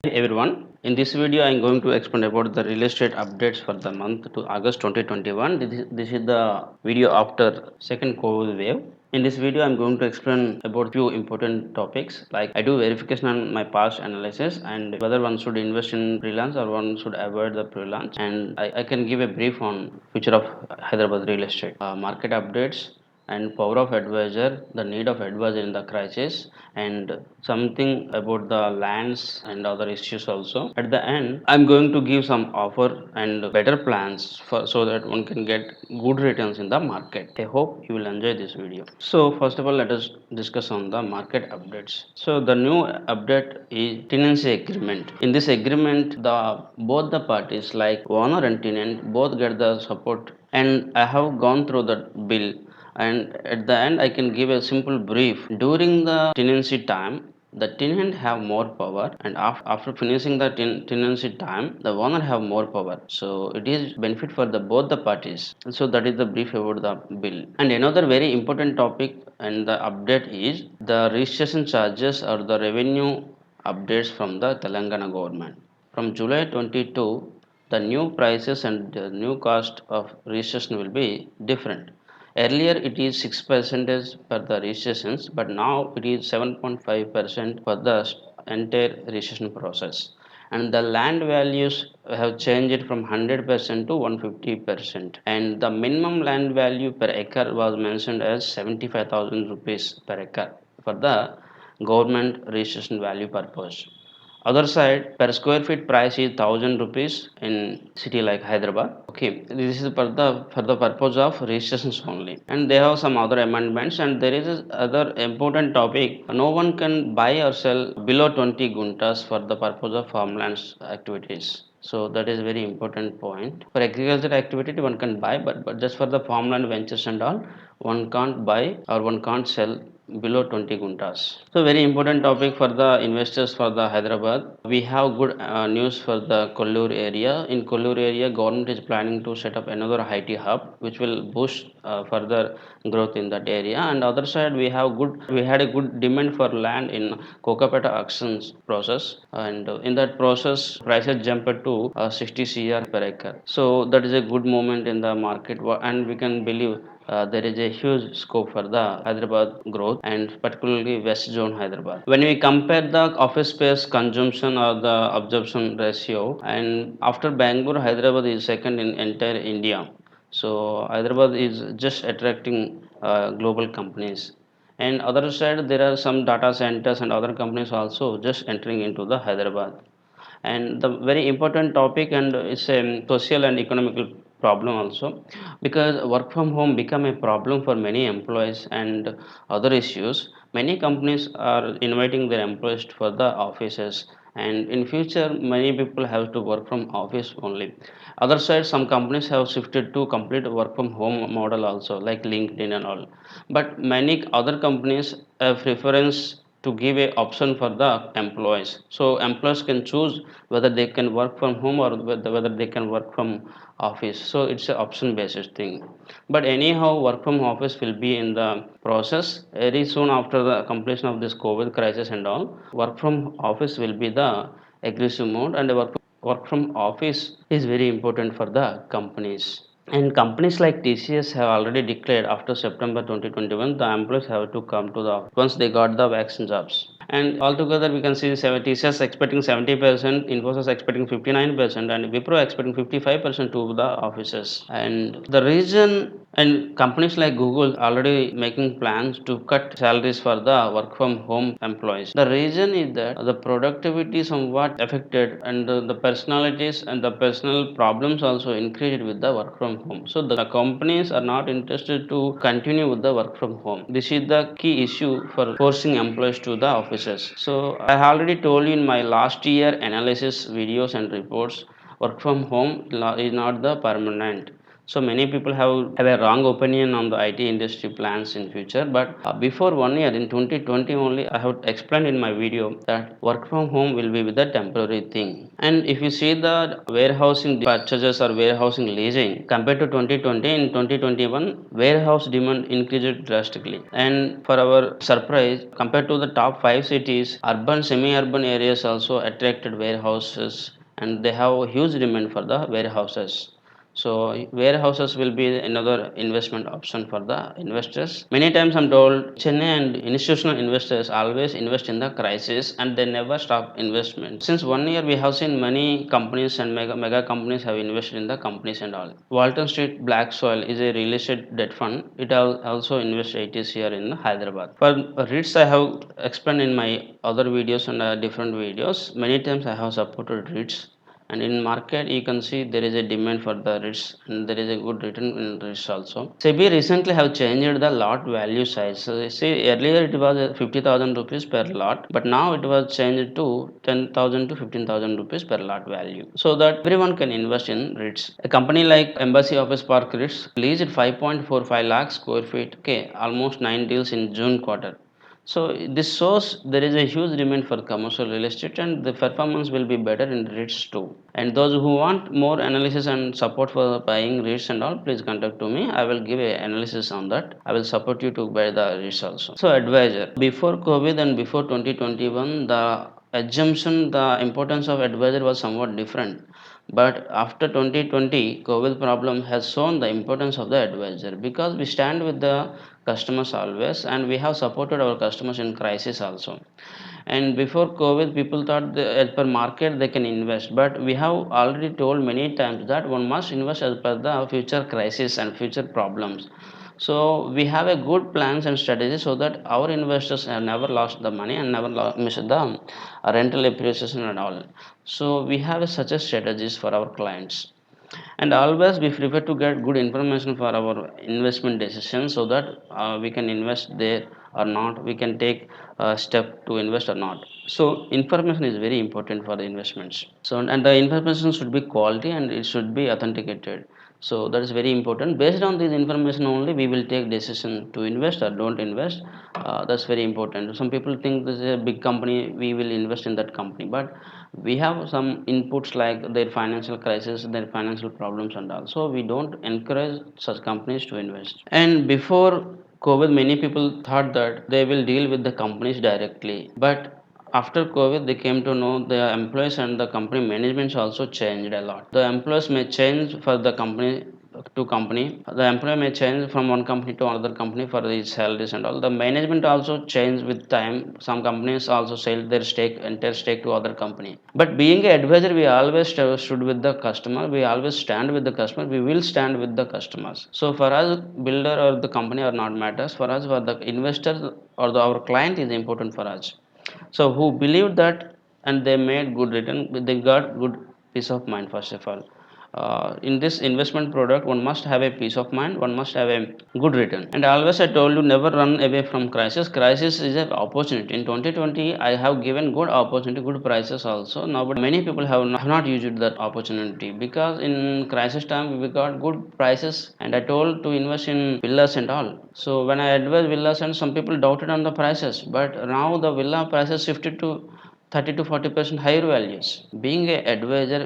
Hi everyone. In this video, I am going to explain about the real estate updates for the month to August 2021. This is the video after second COVID wave. In this video, I am going to explain about few important topics like I do verification on my past analysis and whether one should invest in freelance or one should avoid the freelance. And I can give a brief on future of Hyderabad real estate, market updates, and power of advisor, the need of advisor in the crisis, and something about the lands and other issues also. At the end, I'm going to give some offer and better plans for so that one can get good returns in the market. I hope you will enjoy this video. So first of all, let us discuss on the market updates. So the new update is tenancy agreement. In this agreement, the both the parties like owner and tenant both get the support, and I have gone through the bill, and at the end I can give a simple brief. During the tenancy time, the tenant have more power, and after finishing the tenancy time, the owner have more power, so it is benefit for the both the parties. So that is the brief about the bill. And another very important topic and the update is the registration charges or the revenue updates from the Telangana government. From July 22, the new prices and the new cost of registration will be different. Earlier it is 6% for the registrations, but now it is 7.5% for the entire registration process. And the land values have changed from 100% to 150%. And the minimum land value per acre was mentioned as 75,000 rupees per acre for the government registration value purpose. Other side, per square feet price is 1,000 rupees in city like Hyderabad. Okay, this is for the purpose of registrations only. And they have some other amendments. And there is other important topic. No one can buy or sell below 20 guntas for the purpose of farmlands activities. So that is very important point. For agriculture activity, one can buy, but just for the farmland ventures and all, one can't buy or one can't sell below 20 guntas. So very important topic for the investors for the Hyderabad. We have good news for the Kollur area. In Kollur area, government is planning to set up another IT hub, which will boost further growth in that area. And other side, we had a good demand for land in Kokapeta auctions process, and in that process, prices jumped to 60 cr per acre. So that is a good moment in the market, and we can believe there is a huge scope for the Hyderabad growth, and particularly West Zone Hyderabad. When we compare the office space consumption or the absorption ratio, and after Bangalore, Hyderabad is second in entire India. So Hyderabad is just attracting global companies. And other side, there are some data centers and other companies also just entering into the Hyderabad. And the very important topic, and it's a social and economical problem also, because work from home become a problem for many employees and other issues. Many companies are inviting their employees for the offices, and in future many people have to work from office only. Other side, some companies have shifted to complete work from home model also, like LinkedIn and all. But many other companies have preference to give a option for the employees, so employees can choose whether they can work from home or whether they can work from office. So it's an option based thing. But anyhow, work from office will be in the process very soon after the completion of this COVID crisis and all. Work from office will be the aggressive mode, and work from office is very important for the companies. And companies like TCS have already declared after September 2021, the employees have to come to the office once they got the vaccine jobs. And altogether, we can see TCS expecting 70%, Infosys expecting 59%, and Wipro expecting 55% to the offices. And the reason, and companies like Google already making plans to cut salaries for the work from home employees. The reason is that the productivity somewhat affected, and the personalities and the personal problems also increased with the work from home. So the companies are not interested to continue with the work from home. This is the key issue for forcing employees to the offices. So I already told you in my last year analysis videos and reports, work from home is not the permanent. So many people have a wrong opinion on the IT industry plans in future. But before 1 year in 2020 only, I have explained in my video that work from home will be with a temporary thing. And if you see the warehousing purchases or warehousing leasing compared to 2020, in 2021 warehouse demand increased drastically. And for our surprise, compared to the top 5 cities, urban, semi-urban areas also attracted warehouses, and they have a huge demand for the warehouses. So warehouses will be another investment option for the investors. Many times I'm told Chennai and institutional investors always invest in the crisis and they never stop investment. Since 1 year we have seen many companies and mega companies have invested in the companies and all. Walton Street Black Soil is a real estate debt fund. It also invests 80s here in Hyderabad. For REITs I have explained in my other videos and different videos. Many times I have supported REITs, and in market you can see there is a demand for the REITs and there is a good return in REITs also. SEBI recently have changed the lot value size. So you see earlier it was 50,000 rupees per lot, but now it was changed to 10,000 to 15,000 rupees per lot value, so that everyone can invest in REITs. A company like Embassy Office Park REITs leased 5.45 lakh square feet, okay, almost 9 deals in June quarter. So this shows there is a huge demand for commercial real estate and the performance will be better in REITs too. And those who want more analysis and support for buying REITs and all, please contact to me. I will give a analysis on that. I will support you to buy the REITs also. So advisor, before COVID and before 2021, the assumption, the importance of advisor was somewhat different. But after 2020, COVID problem has shown the importance of the advisor, because we stand with the customers always and we have supported our customers in crisis also. And before COVID, people thought as per market they can invest, but we have already told many times that one must invest as per the future crisis and future problems. So we have a good plans and strategies so that our investors have never lost the money and never missed the rental appreciation and all. So we have such a strategies for our clients, and always we prefer to get good information for our investment decisions, so that we can invest there or not, we can take a step to invest or not. So information is very important for the investments. So and the information should be quality and it should be authenticated. So that is very important. Based on this information only we will take decision to invest or don't invest. That's very important. Some people think this is a big company, we will invest in that company, but we have some inputs like their financial crisis, their financial problems and all. So we don't encourage such companies to invest. And before COVID, many people thought that they will deal with the companies directly, but after COVID, they came to know the employees and the company managements also changed a lot. The employees may change for the company to company. The employee may change from one company to another company for his salaries and all. The management also change with time. Some companies also sell their entire stake to other company. But being an advisor, we always stood with the customer. We always stand with the customer. We will stand with the customers. So for us, builder or the company or not matters. For us, for the investor or our client is important for us. So who believed that and they made good return, they got good peace of mind first of all. In this investment product, one must have a peace of mind, one must have a good return. And always I told you, never run away from crisis. Crisis is an opportunity. In 2020, I have given good opportunity, good prices also. Now, but many people have not used that opportunity, because in crisis time we got good prices. And I told to invest in villas and all. So when I advised villas, and some people doubted on the prices, but now the villa prices shifted to 30 to 40% higher values. Being a advisor,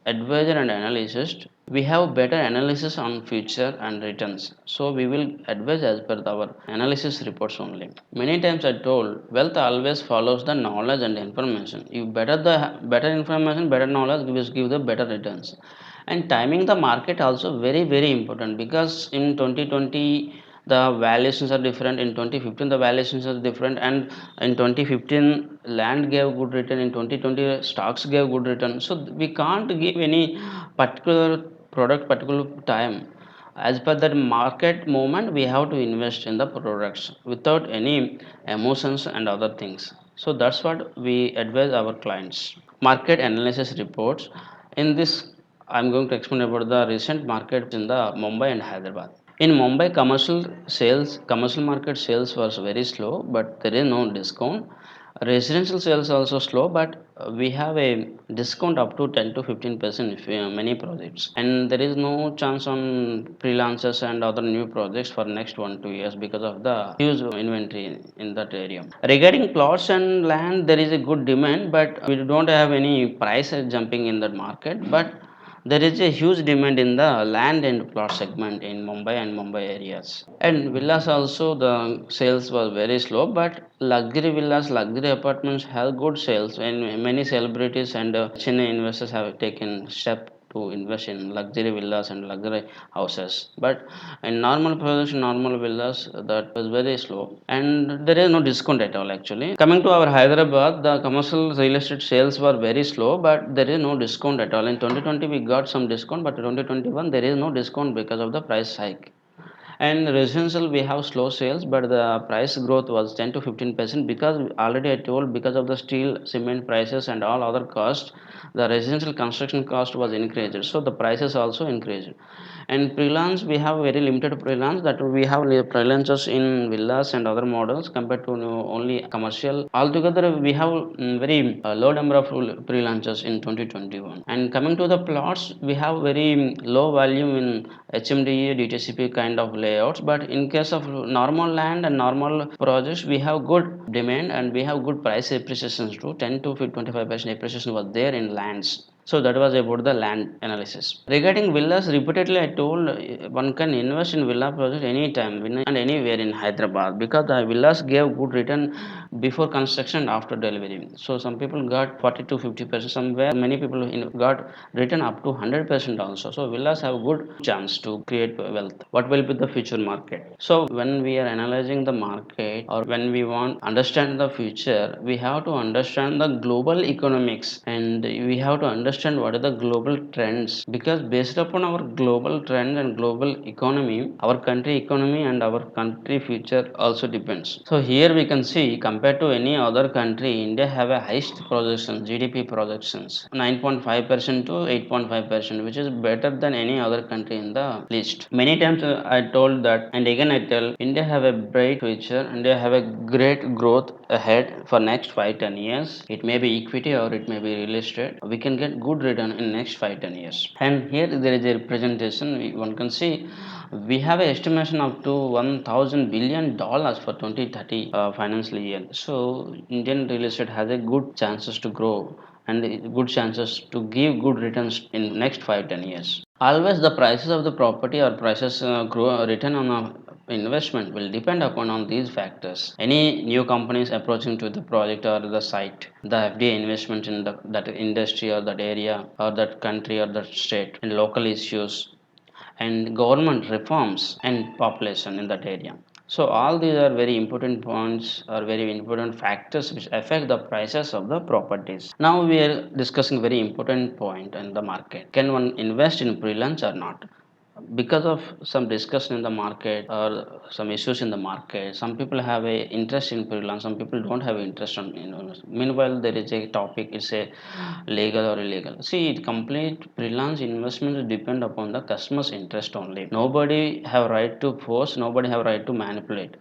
advisor and analyst, we have better analysis on future and returns. So we will advise as per our analysis reports only. Many times I told wealth always follows the knowledge and information. You better the better information, better knowledge gives give the better returns. And timing the market also very important, because in 2020 the valuations are different, in 2015 the valuations are different, and in 2015 land gave good return, in 2020 stocks gave good return. So we can't give any particular product particular time. As per that market moment we have to invest in the products without any emotions and other things. So that's what we advise our clients. Market analysis reports. In this I'm going to explain about the recent market in the Mumbai and Hyderabad. In Mumbai, commercial market sales was very slow, but there is no discount. Residential sales also slow, but we have a discount up to 10 to 15% if many projects, and there is no chance on freelancers and other new projects for next 1 2 years because of the huge inventory in that area. Regarding plots and land, there is a good demand, but we don't have any price jumping in that market, but there is a huge demand in the land and plot segment in Mumbai and Mumbai areas. And villas also, the sales was very slow, but luxury villas, luxury apartments have good sales, and many celebrities and Chennai investors have taken step to invest in luxury villas and luxury houses. But in normal production, normal villas, that was very slow, and there is no discount at all actually. Coming to our Hyderabad, the commercial real estate sales were very slow, but there is no discount at all. In 2020, we got some discount, but 2021 there is no discount because of the price hike. And residential, we have slow sales, but the price growth was 10 to 15% because already I told, because of the steel, cement prices and all other costs, the residential construction cost was increased. So the prices also increased. And pre-launch, we have very limited pre-launch, that we have pre-launches in villas and other models compared to only commercial. Altogether, we have very low number of pre-launches in 2021. And coming to the plots, we have very low volume in HMDA, DTCP kind of layouts, but in case of normal land and normal projects, we have good demand and we have good price appreciation too. 10 to 25% appreciation was there in lands. So that was about the land analysis. Regarding villas, repeatedly I told one can invest in villa project anytime and anywhere in Hyderabad because the villas gave good return before construction and after delivery. So some people got 40 to 50%, somewhere many people got return up to 100% also. So villas have good chance to create wealth. What will be the future market? So when we are analyzing the market or when we want understand the future, we have to understand the global economics and we have to understand what are the global trends, because based upon our global trend and global economy, our country economy and our country future also depends. So here we can see, compared to any other country, India have a highest projection, GDP projections 9.5% to 8.5%, which is better than any other country in the list. Many times I told that, and again I tell, India have a bright future. India have a great growth ahead for next 5 10 years. It may be equity or it may be real estate. We can get good return in next 5 10 years. And here there is a representation. One can see we have an estimation up to $1,000 billion for 2030 financial year. So Indian real estate has a good chances to grow and good chances to give good returns in next 5 10 years. Always the prices of the property or prices grow return on a investment will depend upon on these factors. Any new companies approaching to the project or the site, the FDI investment in that industry or that area or that country or that state, and local issues and government reforms and population in that area. So all these are very important points or very important factors which affect the prices of the properties. Now we are discussing very important point in the market. Can one invest in freelance or not? Because of some discussion in the market or some issues in the market, some people have a interest in freelance, some people don't have interest on, meanwhile there is a topic, it's a legal or illegal. See, it complete freelance investments depend upon the customer's interest only. Nobody have right to force, nobody have right to manipulate.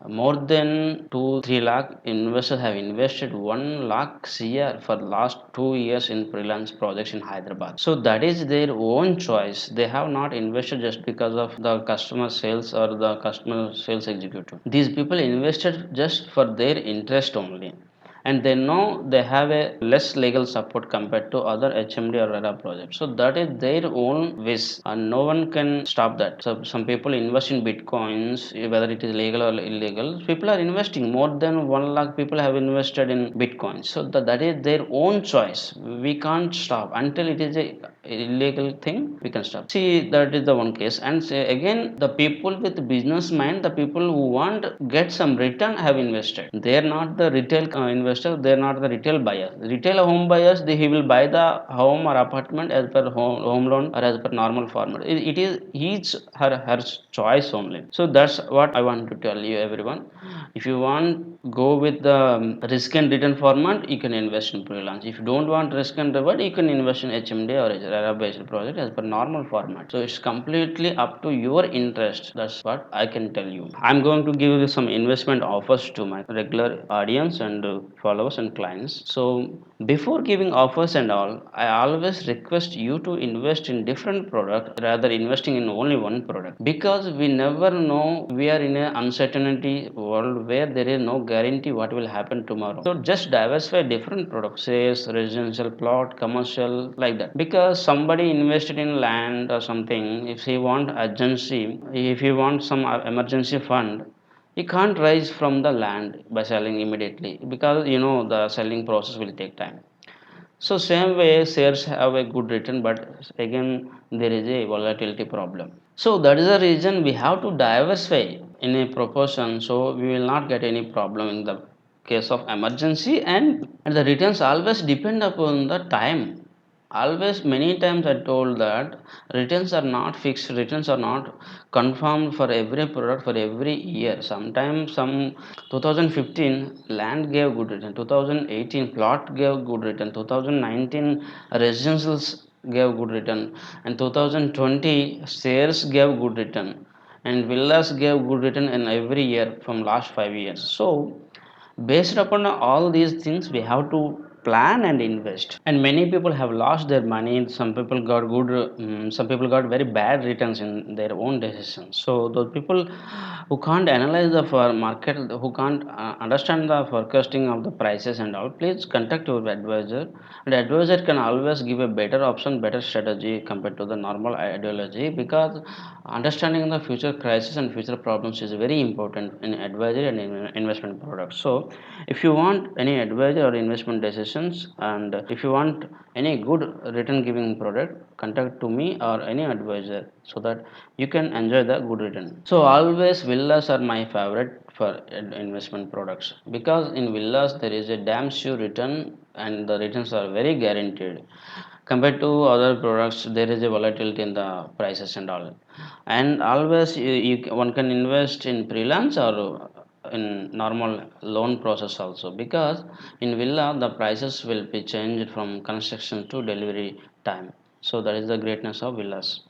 More than 2 3 lakh investors have invested 1 lakh CR for last 2 years in freelance projects in Hyderabad. So that is their own choice. They have not invested just because of the customer sales or the customer sales executive. These people invested just for their interest only, and they know they have a less legal support compared to other HMD or RERA projects. So that is their own wish, and no one can stop that. So some people invest in bitcoins, whether it is legal or illegal. People are investing. More than 1 lakh people have invested in bitcoins. So that is their own choice. We can't stop until it is a illegal thing. We can stop. See, that is the one case. And say again, the people with business mind, the people who want get some return have invested. They are not the retail investor. They are not the retail buyer. Retail home buyers, he will buy the home or apartment as per home loan or as per normal format. It is his her choice only. So that's what I want to tell you, everyone. If you want go with the risk and return format, you can invest in freelance. If you don't want risk and reward, you can invest in HMD or RERA based project as per normal format. So it's completely up to your interest. That's what I can tell you. I'm going to give you some investment offers to my regular audience and followers and clients. So before giving offers and all, I always request you to invest in different product rather investing in only one product, because we never know. We are in an uncertainty world where there is no guarantee what will happen tomorrow. So just diversify different products, sales, residential, plot, commercial, like that. Because somebody invested in land or something, if he want urgency, if he want some emergency fund, you can't rise from the land by selling immediately, because you know the selling process will take time. So same way shares have a good return, but again there is a volatility problem. So that is the reason we have to diversify in a proportion, so we will not get any problem in the case of emergency. And the returns always depend upon the time. Always, many times I told that returns are not fixed, returns are not confirmed for every product for every year. Sometimes some 2015 land gave good return, 2018 plot gave good return, 2019 residentials gave good return, and 2020 shares gave good return, and villas gave good return in every year from last 5 years. So based upon all these things, we have to plan and invest. And many people have lost their money. Some people got good, some people got very bad returns in their own decisions. So those people who can't analyze the market, who can't understand the forecasting of the prices and all, please contact your advisor. And advisor can always give a better option, better strategy compared to the normal ideology, because understanding the future crisis and future problems is very important in advisory and in investment products. So if you want any advisory or investment decisions, and if you want any good return giving product, contact to me or any advisor, so that you can enjoy the good return. So always villas are my favorite for investment products, because in villas there is a damn sure return, and the returns are very guaranteed. Compared to other products, there is a volatility in the prices and all. And always one can invest in freelance or in normal loan process also, because in villa the prices will be changed from construction to delivery time. So that is the greatness of villas.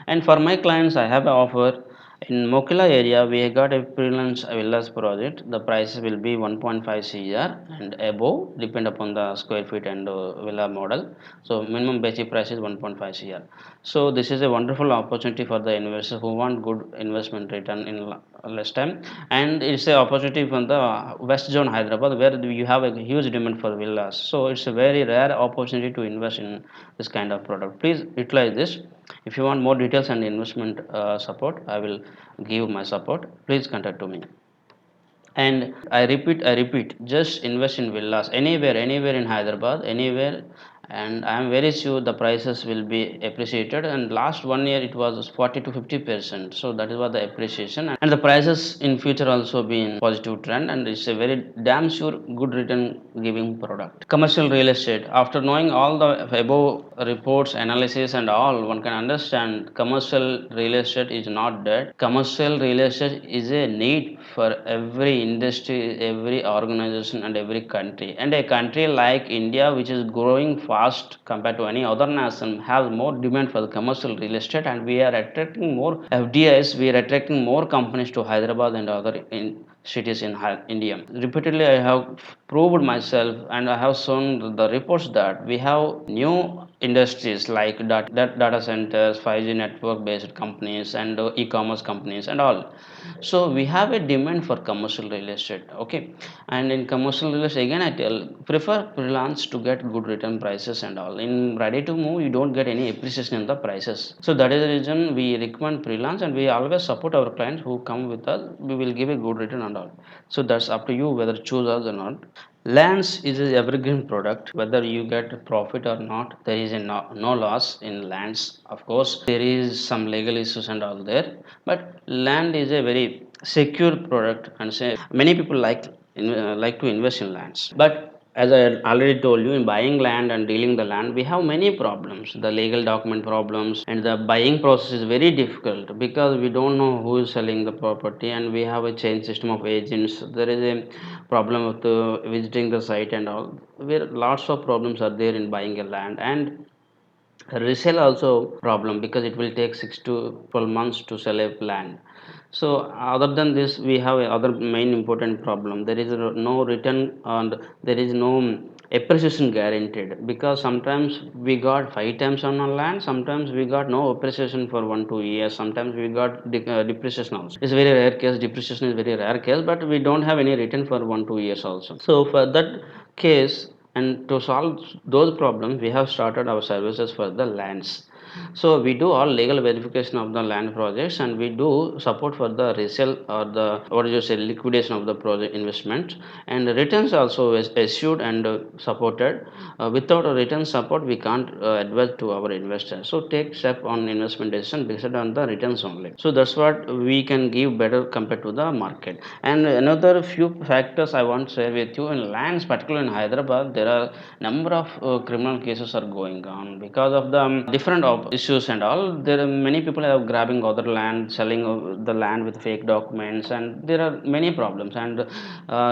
And for my clients, I have an offer. In Mokila area, we got a freelance villas project. The prices will be 1.5 CR and above, depend upon the square feet and villa model. So minimum basic price is 1.5 CR. So this is a wonderful opportunity for the investors who want good investment return in less time. And it's an opportunity from the West Zone Hyderabad, where you have a huge demand for villas. So it's a very rare opportunity to invest in this kind of product. Please utilize this. If you want more details and investment support, I will give my support. Please contact to me. And I repeat, just invest in villas anywhere in Hyderabad, anywhere. And I am very sure the prices will be appreciated. And last 1 year it was 40 to 50%. So that is what the appreciation, and the prices in future also be in positive trend. And it's a very damn sure good return giving product. Commercial real estate. After knowing all the above reports, analysis, and all, one can understand commercial real estate is not dead. Commercial real estate is a need for every industry, every organization, and every country. And a country like India, which is growing fast compared to any other nation, has more demand for the commercial real estate, and we are attracting more FDIs. We are attracting more companies to Hyderabad and other cities in India. Repeatedly, I have proved myself, and I have shown the reports that we have new industries like data centers, 5G network based companies, and e-commerce companies, and all. So we have a demand for commercial real estate. Okay, and in commercial real estate, again I tell, prefer freelance to get good return prices and all. In ready to move, you don't get any appreciation in the prices. So that is the reason we recommend freelance, and we always support our clients who come with us. We will give a good return and all. So that's up to you whether choose us or not. Lands is an evergreen product. Whether you get profit or not, there is no loss in lands. Of course, there is some legal issues and all there, but land is a very secure product, and say many people like to invest in lands. But as I had already told you, in buying land and dealing the land, we have many problems. The legal document problems, and the buying process is very difficult, because we don't know who is selling the property, and we have a chain system of agents. There is a problem with visiting the site and all, where lots of problems are there in buying a land. And Resell also problem because it will take 6 to 12 months to sell a land. So other than this, we have other main important problem. There is no return and there is no appreciation guaranteed, because sometimes we got 5 times on our land, sometimes we got no appreciation for 1 2 years, sometimes we got depreciation also. It's very rare case, depreciation is very rare case, but we don't have any return for 1 2 years also. So for that case, and to solve those problems, we have started our services for the lands. So we do all legal verification of the land projects, and we do support for the resale or the, what do you say, liquidation of the project investment. And the returns also is issued and supported. Without a return support, we can't advise to our investors. So take step on investment decision based on the returns only. So that's what we can give better compared to the market. And another few factors I want to share with you, in lands, particularly in Hyderabad, there are number of criminal cases are going on because of the different issues and all. There are many people are grabbing other land, selling the land with fake documents, and there are many problems. And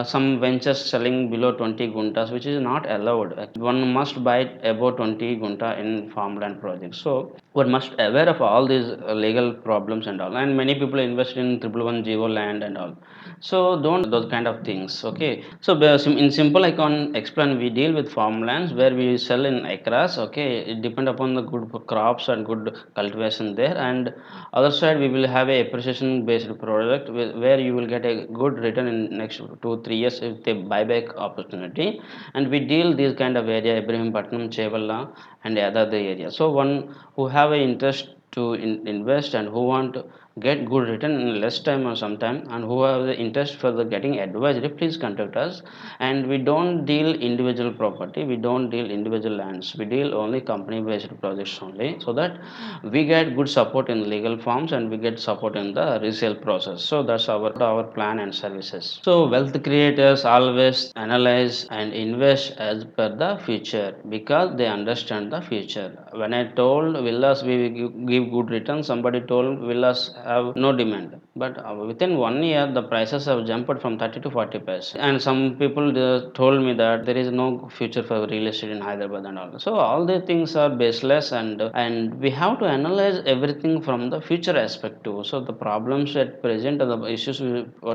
some ventures selling below 20 guntas, which is not allowed. One must buy above 20 gunta in farmland projects. So one must aware of all these legal problems and all. And many people invest in 111 geo land and all. So don't those kind of things. Okay. So in simple, I can explain. We deal with farmlands where we sell in acres. Okay, it depend upon the good crops and good cultivation there. And other side, we will have a appreciation based product where you will get a good return in next 2 3 years if they buyback opportunity. And we deal this kind of area, Ibrahimpatnam, Chevalla, and other area. So one who have a interest to invest and who want to get good return in less time or some time, and who have the interest for the getting advisory, please contact us. And we don't deal individual property, we don't deal individual lands, we deal only company based projects only, so that we get good support in legal forms and we get support in the resale process. So that's our plan and services. So wealth creators always analyze and invest as per the future because they understand the future. When I told villas we will give good return, somebody told villas have no demand, but within 1 year the prices have jumped from 30 to 40%. And some people told me that there is no future for real estate in Hyderabad and all. So all the things are baseless, and we have to analyze everything from the future aspect too. So the problems at present or the issues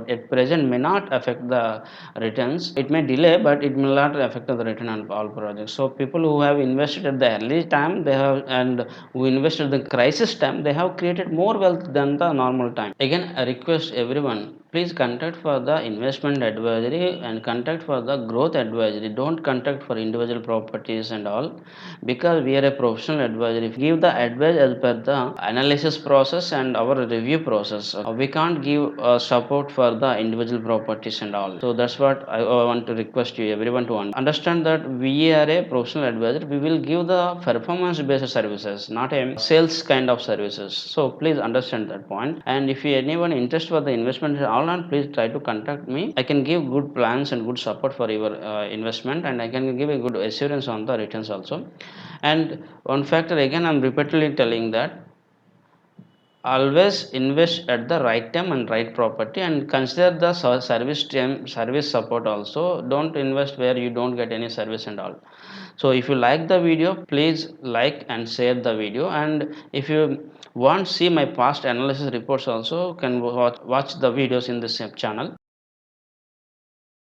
at present may not affect the returns. It may delay, but it will not affect the return on all projects. So people who have invested at the early time, they have, and who invested the crisis time, they have created more wealth than the normal time. Again, I request everyone, please contact for the investment advisory and contact for the growth advisory. Don't contact for individual properties and all, because we are a professional advisory. Give the advice as per the analysis process and our review process. We can't give support for the individual properties and all. So that's what I want to request you everyone to understand, that we are a professional advisor. We will give the performance based services, not a sales kind of services. So please understand that point. And if you anyone interested for the investment all on, please try to contact me. I can give good plans and good support for your investment, and I can give a good assurance on the returns also. And one factor, again I'm repeatedly telling that always invest at the right time and right property, and consider the service time, service support also. Don't invest where you don't get any service and all. So if you like the video, please like and share the video. And if you want to see my past analysis reports also, can watch the videos in this channel.